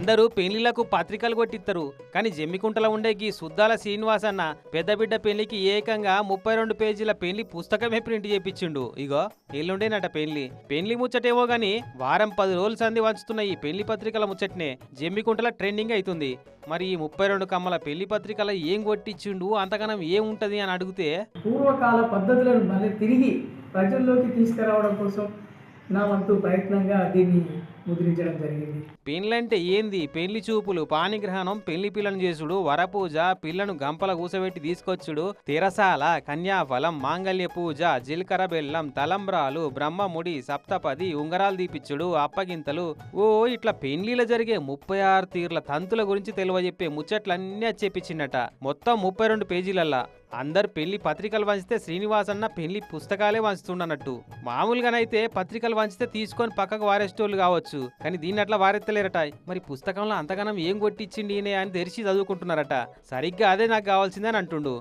అందరూ పెళ్లిళ్లకు పత్రికలు కొట్టిస్తారు కానీ జమ్మికుంటలో ఉండే గీ సుద్దాల శ్రీనివాస్ అన్న పెద్ద బిడ్డ పెళ్లికి ఏకంగా 32 పేజీల పెళ్లి పుస్తకమే ప్రింట్ చేపించిండు. ఇగో ఎల్లుండేనట పెళ్లి ముచ్చటేమో గాని వారం 10 రోజులు సంధి వంచుతున్న ఈ పెళ్లి పత్రికల ముచ్చటనే జమ్మికుంటల ట్రెండింగ్ అవుతుంది. మరి ఈ 32 కమ్మల పెళ్లి పత్రికల ఏం కొట్టించిండు, అంతగానం ఏం ఉంటది అని అడిగితే పూర్వకాల పద్ధతులను మళ్ళీ తిరిగి ప్రజల్లోకి తీసుకురావడం కోసం నా వంతు ప్రయత్నంగా దీన్ని ముద్రించడం జరిగింది. పెళ్ళంటే ఏంది? పెళ్లి చూపులు, పాణిగ్రహణం, పెళ్లి పిల్లను చేసుడు, వరపూజ, పిల్లను గంపల కూసబెట్టి తీసుకొచ్చుడు, తెరసాల, కన్యాఫలం, మాంగళ్య పూజ, జీలకర్ర బెల్లం, తలంబ్రాలు, బ్రహ్మముడి, సప్తపది, ఉంగరాలు దీపిచ్చుడు, అప్పగింతలు, ఓ ఇట్లా పెళ్లిలో జరిగే 36 తీర్ల తంతుల గురించి తెలియజెప్పే ముచ్చట్లన్నీ చెప్పించిందట. మొత్తం 32 పేజీలల్లా. అందరు పెళ్లి పత్రికలు వంచితే శ్రీనివాస్ అన్న పెళ్లి పుస్తకాలే వంచుతుండనట్టు. మామూలుగానైతే పత్రికలు వంచితే తీసుకొని పక్కకు వారేసేటోళ్ళు కావచ్చు, కానీ దీన్ని అట్లా వారెత్తలేరట. మరి పుస్తకంలో అంతగానం ఏం కొట్టించిండి అని తెరిచి చదువుకుంటున్నారట. సరిగ్గా అదే నాకు కావాల్సిందని అంటుండు.